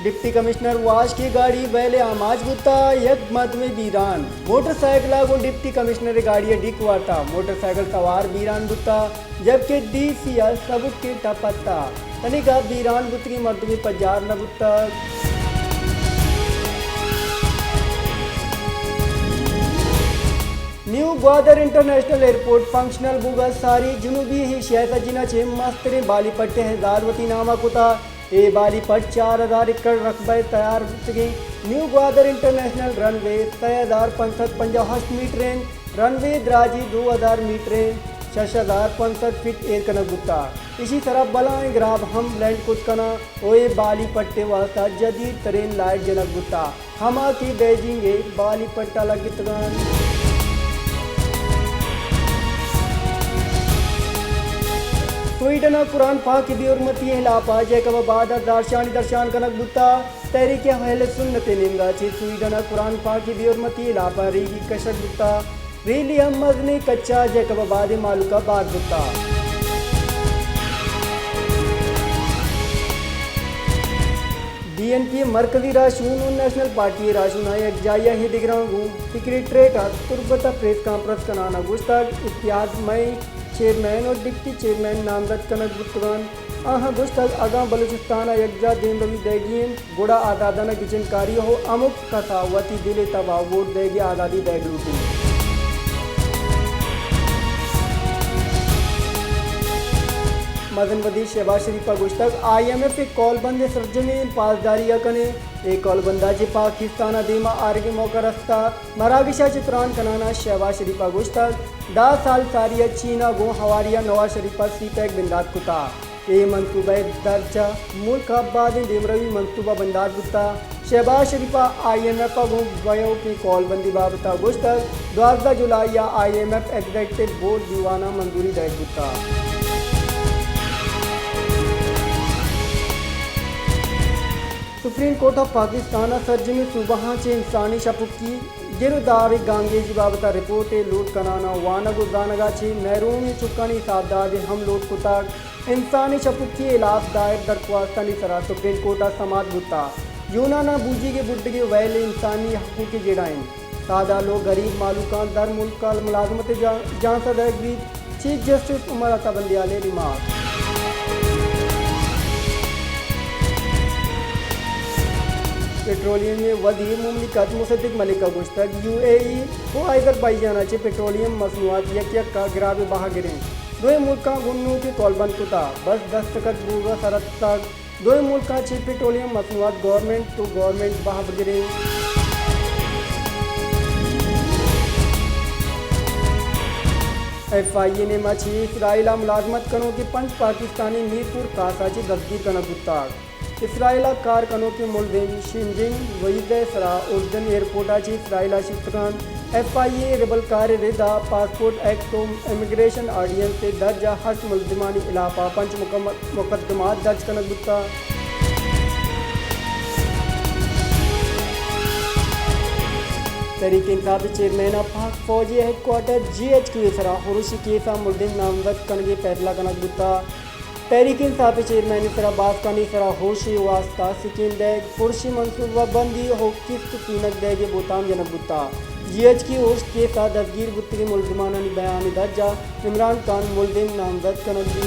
Deputy commissioner wash की गाड़ी ballet आमाज Gutta यक मत में बीरान मोटरसाइकिल को डिप्टी कमिश्नर गाड़ी डिक वार्ता मोटरसाइकिल सवार बीरान गुत्ता जबकि DCS सबूत के टपत्ता तनिका बीरान गुत्त की मर्दगी पजार न गुत्ता। New Gwadar international airport functional बुगा सारी जुनूबी ही शहर जिना छे मस्तरे बाली पट्टे हजारवती नामा कुता ए बाली पट 4000 एकड़ रकबे तैयार गई। New Gwadar international runway 6550 metre runway दराजी 2000 मीटर 6550 फीट एयर कनक गुत्ता। इसी तरह बलाएं ग्राब हम लैंड कुछ कना ओए बाली पट्टे वास्ता जदीद तरीन लाइट जनक गुत्ता हमा की बेजिंग बाली पट्टा लगितगान। स्वीडन कुरान पाक की उर्मती हिलापा जैकब बाद दर्शान कनक बुत्ता तहरीक अहले सुन्नत निंगा ची स्वीडन कुरान पाक की उर्मती हिलापा रीगी कशक बुत्ता रीली अहमद ने कच्चा जैकब बाद मालूका बाद बुत्ता। DNP मरकजी राशून नेशनल पार्टी राशून एक जाया ही दिग्रांगू सेक्रेटरेट तुरबता प्रेस कॉन्फ्रेंस कनाना गुस्तक इत्याद मई चेयरमैन और डिप्टी चेयरमैन नामजद कनक गुत्तगान आहा गुस्तक आगा बलूचिस्तान यकजा दिन रवि देगियन गुड़ा आज़ादाना किचनकारी हो अमुक कसावती दिले तबा वोट देगी आज़ादी बैग लूटी। मदन वदी शहबाज शरीफा गुश्तक IMF एक कॉल बंद सरजमी पासदारिया कने एक कॉल बंदा जे पाकिस्तान दीमा आरगे मौका रस्ता मरागिशा चित्रान कनाना शहबाज शरीफा गुश्तक 10 साल सारिया चीना गो हवारिया नवाज शरीफा सीपैक बिंदात कुता ए मंसूबा दर्जा मुल्क आबाद देमरवी मंसूबा बंदात गुत्ता शहबाज शरीफा IMF गो गयो की कॉल बंदी बाबता गुश्तक 12 जुलाई या IMF एग्जीक्यूटिव बोर्ड दीवाना मंजूरी दे Gutta. Supreme court of Pakistan सर्जमी सूबहा चे इंसानी शपुकी गिरदारी गांगेजी बाबता रिपोर्ट लूट कनाना वानगु जानगा चे नहरूमी चुकानी सादाद हम लूट कुताक इंसानी शपुकी इलाफ दायर दरख्वास्तानी सरा सुप्रीम कोर्ट समात गुत्ता यूनाना बूजी के बुड्ढ के वैले इंसानी हकूक की जेड़ाइन सादा लोग गरीब मालूकान दर मुल्क का मुलाजमत जान सदगी chief justice Umar Ata बंदियाले remark. Petroleum में वधी मुमलिकत मुसद्दिक मलिका गुश्तक UAE को अज़रबैजान चे पेट्रोलियम मसनूआत यक का गिराब बहा गिरें दो मुल्क गुन्नू के कॉलबंद कुता बस दस्तखत बूगा सरत तक दो मुल्क चे पेट्रोलियम मसनूआत गवर्नमेंट टू गवर्नमेंट बहा गिरें। FIA ने मची इसराइला मुलाजमत कनो के 5 पाकिस्तानी मीरपुर कासा ची दस्तगीर कना गुत्ता इसराइला कार कनो के मुलजिम शिंजिन वहीदे सरा उर्दन एयरपोर्टा ची इसराइला शिफ्तगान FIA रेबल कार रिदा पासपोर्ट एक्ट तो इमिग्रेशन ऑर्डिनेंस से दर्जा हर्ष मुलजिमानी इलाफा 5 मुकदमात दर्ज कनक गुत्ता। तहरीक इंसाफ चेयरमैन पाक फौजी हेडक्वार्टर GHQ सरा हुरुशी केसा मुलजिम नामजद कनगे फैसला कनक गुत्ता तहरीक इंसाफ चेयरमैन सरा बासकानी सरा होशी वास्ता सिकिम दैग पुरशी मनसूबा बंदी हो किस्त कीनक दैगे बोताम जनक गुत्ता GHQ होश के साथ दफगीर गुत्तरी मुलजिमाना बयान दर्जा इमरान खान मुलजिम नामजद कनगी।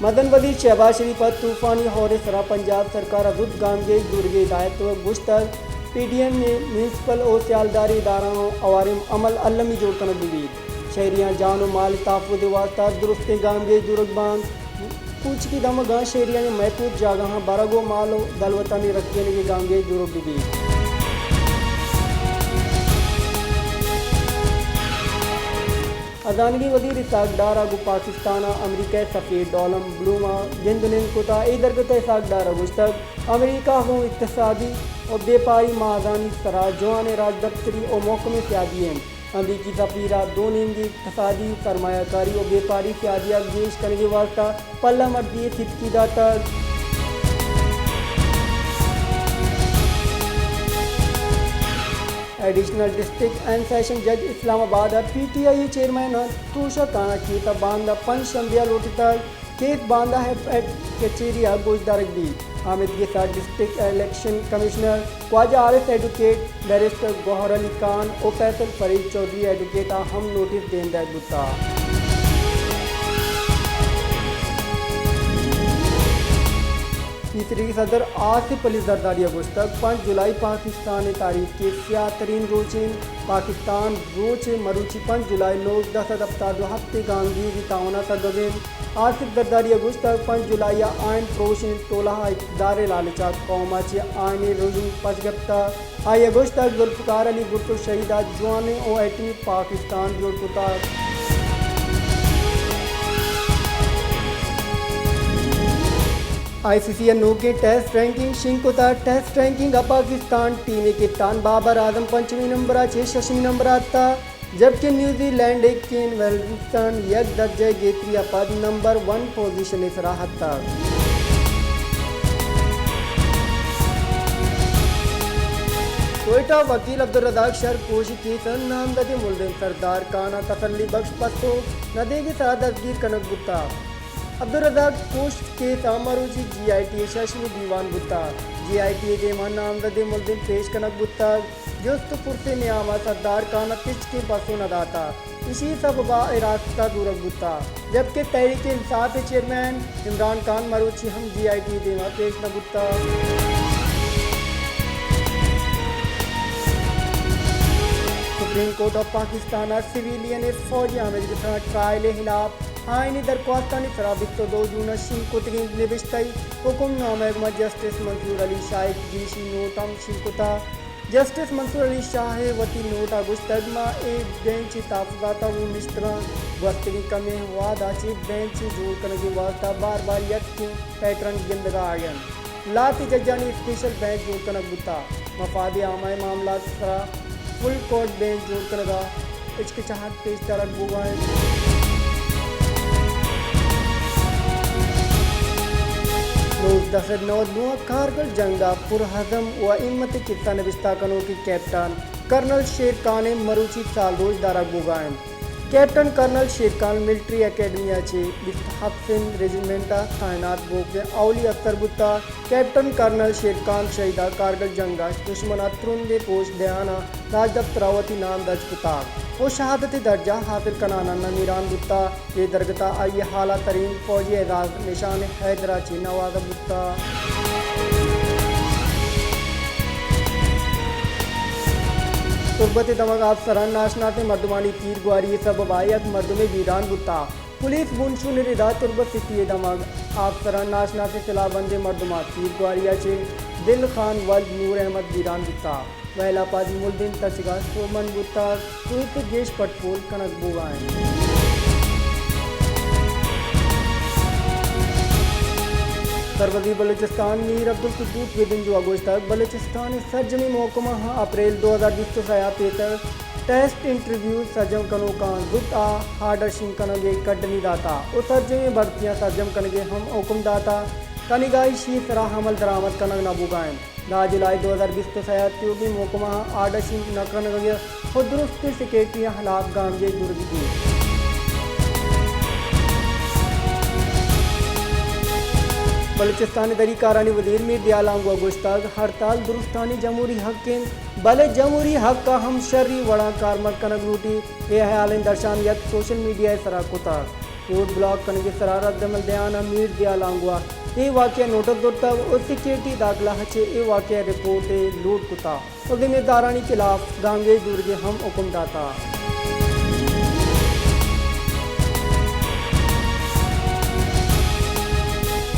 मदन वदी शहबाज शरीफा तूफानी हौरे सरा पंजाब सरकार अजुद गामगे दुर्गे हिदायत गुश्तर PDM ने म्यूनसिपल और सियालदारी इदारों अवारिम अमल अलमी जोड़ कनक दीद शहरियाँ जान माल ताफुद वास्ता दुरुस्त गामगे दुर्गबान कुछ की दम गाँ शहरियाँ ने महफूज जागह बरगो माल दलवतानी रखे लगे गामगे दुर्ग दीद। अदानगी वजीर इसाकदार अगु पाकिस्तान अमरीका सफ़ेद डॉलम ब्लूमा जिंदनिन कुता इधर कुता इसाकदार गुश्तक अमरीका हो इक्तसादी और व्यापारी माजानी सरा जवान राज दफ्तरी और मौकमे सियादी हैं अमरीकी सफ़ीरा दो नींदी इक्तसादी सरमायाकारी और व्यापारी सियादिया गेश करने के वास्ता पल्ला मर्दी सिद्की दाता एडिशनल डिस्ट्रिक्ट एंड सेशन जज इस्लामाबाद PTI चेयरमैन तुषा ताना की तबांदा पंच शंबिया लोटिता केस बांधा है एट कचेरिया गोजदारगदी। हामिद गेसा district election commissioner, Khawaja Arif advocate, barrister Gohar Ali Khan और फैसल फरीद चौधरी एडवोकेट हम नोटिस देंदा गुत्ता। तीसरी सदर आसिफ अली जरदारी अगस्त तक 5 जुलाई पाकिस्तान तारीख के स्याह तरीन रोचें पाकिस्तान रोच मरूची 5 जुलाई लोग 10 हफ्ता 2 हफ्ते गांधी तावना सगवें आसिफ जरदारी अगस्त तक 5 जुलाई आयन प्रोशन तोला इकदार लालचा कौमाचे आयन रोजिन 5 हफ्ता आई अगस्त तक जुल्फकार अली भुट्टो शहीदा जवान ओ एटी पाकिस्तान जोड़ता। ICC के टेस्ट रैंकिंग शिंकुता टेस्ट रैंकिंग पाकिस्तान टीम के तान बाबर आजम 5वीं नंबर आचे 6वीं नंबर आता, जबकि न्यूजीलैंड केन वेलिंगटन एक दर्जे गेत्री पद नंबर 1 पोजीशन सराहता। कोयटा वकील अब्दुल रज़ाक शर कोशी केसन नामजद मुल्जिम सरदार काना तसल्ली बख्श पस्तो नदेगी सरा दस्तगीर कनक गुत्ता। अब्दुल रज़ाक पोस्ट के तामरुची GITA शशमी दीवान गुत्ता GITA के मान नामजद मुल्जिम पेश कनक गुत्ता जुस्त पुरसे नियामा सरदार काना तिच के पासों नदाता इसी सब रास्ता दूर गुत्ता, जबकि तहरीक इंसाफ चेयरमैन इमरान खान मरूची हम GITA देवा पेश न गुत्ता। Supreme court of Pakistan civilian फौजी आमिर के ट्रायल खिलाफ आईनी दरख्वास्तानी सराबित 2 जून शिंकुतगी निबिश्तई हुक्मनामा जस्टिस मंसूर अली शाह जीशी नोटम शिंकुता जस्टिस मंसूर अली शाह वती नोटा गुस्तगमा ए बेंच ताफुजाता वो मिस्त्रा वस्तगी कमे वादाची बेंच जोड़ करने के वास्ता बार बार यक पैटर्न गिंदगा आयन लाती जजानी स्पेशल बेंच जोड़ करना गुत्ता मफाद आमाय मामला सरा फुल कोर्ट बेंच जोड़ करगा इचकिचाहट पेश तरक बुआएं। रोज 10/9 कारगिल जंगा पुरहजम व इम्मत किस्सा नविस्ता कनो की कैप्टन कर्नल शेर खान मरूची साल रोज दारा गुगायम कैप्टन कर्नल शेर खान मिलिट्री एकेडमिया चे हफ्सिन रेजिमेंटा तैनात बोके औली अख्तर गुत्ता कैप्टन कर्नल शेर खान शहीदा कारगिल जंगा दुश्मना त्रुंदे पोश दयाना राज दफ्तरावती नाम दर्ज कुता वो शहादती दर्जा हासिल कनाना नमीरान गुत्ता ये दरगता आई हाला तरीन फौजी एजाज निशान हैदरा ची नवाज गुत्ता। तुर्बत दमक अफसरान नाशनाते मर्दमानी तीर गुआरी सब बायक मर्दमे वीरान गुत्ता पुलिस बुनशु निरिदा तुर्बत सिटी दमक अफसरान नाशनाते सिलाबंदे मर्दमा तीर गुआरिया चे दिल खान वल्द नूर अहमद वीरान गुत्ता वहला पाजी मुल्दिन तचगा सोमन गुत्ता सुइत गेश पटपोल कनक बुगाएं। सरवदी बलूचिस्तान मीर अब्दुल कुद्दूस विदिन जो अगस्त तक बलूचिस्तान सर्जमी महकमा अप्रैल 2020 से पेतर टेस्ट इंटरव्यू सर्जम कनो कान गुत्ता हार्डर शिंग कनगे कड्डनी दाता और सर्जमी भर्तियाँ सर्जम कनगे हम हुक्म दाता कनिगाई शी सरा हमल दरामद कनग न बुगाएं 2 जुलाई 2020 से त्योगी महकमा आर्डर शिंग न कनगे खुदरुस्त सेक्रेटरी हलाफ गांजे दुर्गी बलूचिस्तानी दरी कारानी वजीर मीर दयालांग अगुश्ताग हड़ताल दुरुस्तानी जमहूरी हक के भले जमहूरी हक का हम शर्री वड़ा कारमक कनक लूटी ये ख्याल दर्शान यक सोशल मीडिया सरा कुता कोर्ट ब्लॉक कनगे सरारत दमल दयाना मीर दयालांगवा ये वाक़या नोटिस दोता और सिक्योरिटी दाखला हचे ये वाक़या रिपोर्ट लूट कुता और जिम्मेदारानी खिलाफ गांगे दुर्गे हम हुक्म दाता।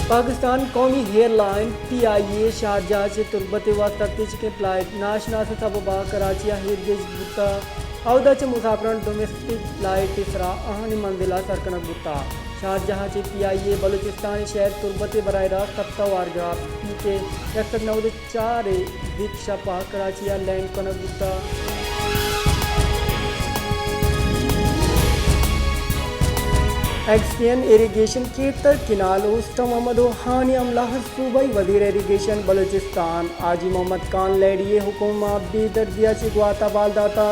पाकिस्तान कौमी एयरलाइन PIA शारजा से तुर्बत वास्तिच के फ्लाइट नाशना से सबबा कराची हिरगिज बुता अवदा चे मुसाफरान डोमेस्टिक फ्लाइट इसरा अहनी मंजिला सरकनक बुता शारजहाँ से PIA बलूचिस्तानी शहर तुर्बत बराह रास्त तख्ता वारगाह पीके 194 दीक्षा पा कराची लैंड कनक बुता। एक्सटेन इरीगेशन के तर किनाल उस्ता मोहम्मद हानी अमला सूबाई वजीर इरीगेशन बलूचिस्तान आजी मोहम्मद खान लेडिए हुकुमा बेदर दिया से गुआता बालदाता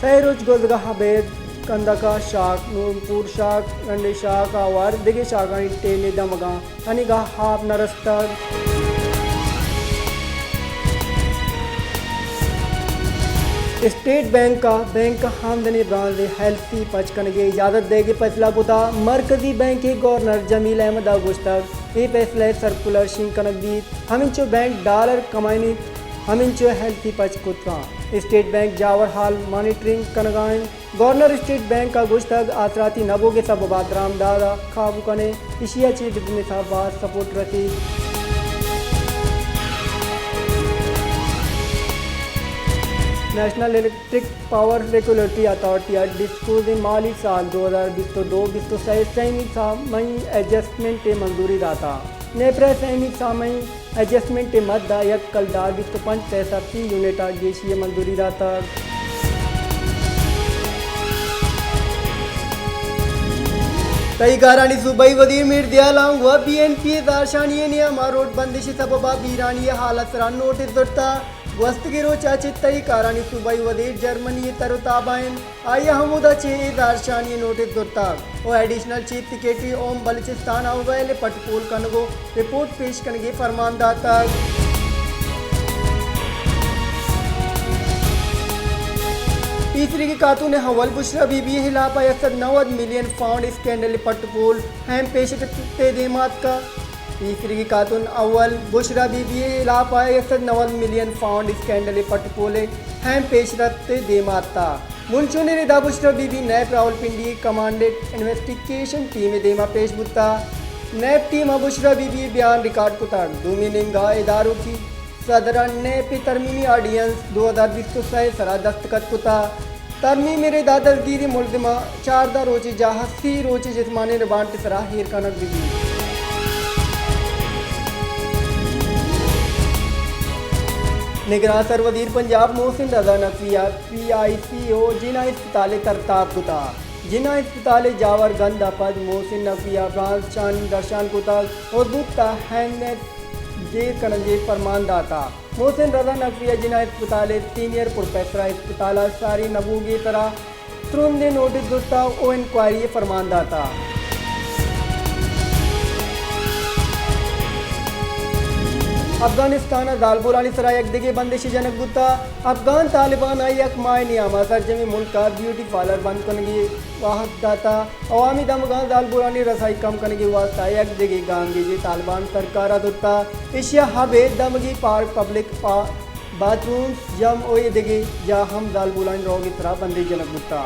सैरुज गुजगाह बेद कंदका शाक नूनपूर शाक नंडे शाक आवार दिगे शाक आणि टेने दमगा आणि गा हाप नरस्तर स्टेट बैंक का आमदनी ब्रांच हेल्थी पचकन की इजाज़त देगी फैसला कुता मरकजी बैंक के गवर्नर जमील अहमद गुश्तक ये फैसला सर्कुलर शिंग कनकदी हमिंचो बैंक डॉलर कमाईनी हमिंचो हेल्थी पच कुता स्टेट बैंक जावर हाल मॉनिटरिंग कनगाइन गवर्नर स्टेट बैंक का गुश्तक आसराती नबो के सब बात रामदादा खाबू कने इशिया ची बिजनेस बात सपोर्ट रखी national electric power regulatory authority DISCOs माली साल 2022-23 सैमी सामई एडजस्टमेंट मंजूरी दाता नेप्रा सैमी सामई एडजस्टमेंट मद्दा यक कलदार 25 यूनिट गेशीय मंजूरी दाता कई कारानी सूबाई वजीर मीर दयालांग व BNP दारशानी नियमा रोड बंदिशी सबबा बीरानी हालत सरा नोटिस दरता वस्तगिरो चाचित तई कारानी सूबाई वजीर जर्मनी तरुताबाइन आया हमुदा चे दारशानी नोटिस दरता ओ एडिशनल चीफ सेक्रेटरी ओम बलूचिस्तान अवैले पटपोल कनगो रिपोर्ट पेश कनगे फरमान दाता तीसरी की खातून हवल Bushra Bibi हिलापा 90 million pound scandal पटपोल हैम पेश देमात का तीसरी की खातून अव्वल Bushra Bibi हिलापा 90 million pound scandal पटपोले हैम पेशरत देमाता मुंशुने रिदा बुशरा बीबी नैब रावलपिंडी कमांडेड इन्वेस्टिगेशन टीम देमा पेश बुता नैब टीम बुशरा बीबी बयान रिकॉर्ड कुता दूमी निंगा इदारों की सदर नैब तरमीमी ऑर्डिनेंस 2020 सरा दस्तखत कुता तरमीम मेरे दादरगिरी मुल्जमा 4 रोची जहासी रोची जिस्मानी रिमांड सरा हीर कनक बिजी निगरान सर वजीर पंजाब मोहसिन रजा नकविया PICO जिना अस्पताल तरताब कुता जिना अस्पताल जावर गंद अपद मोहसिन नकविया ब्रांच चान दर्शान कुता और दूता हैंनेस जे कनजे फरमान दाता मोहसिन रजा नकविया जिना अस्पताल सीनियर प्रोफेसर अस्पताल सारी नबूगी तरह तुरंत नोटिस दुता ओ इंक्वायरी फरमान दाता अफगानिस्तान दालबुरानी सराय एक दिगे बंदिश जनक गुत्ता अफगान तालिबान आई एक माय नियामा सरजमी मुल्क का ब्यूटी पार्लर बंद करने वाहद दाता अवामी दमगान दालबुरानी रसाई कम करने वास्ता एक दिगे गांगी जी तालिबान सरकार दुत्ता एशिया हबे दमगी पार्क पब्लिक बाथरूम जम ओए दिगे जा हम दालबुरानी रोगी तरह बंदिश जनक गुत्ता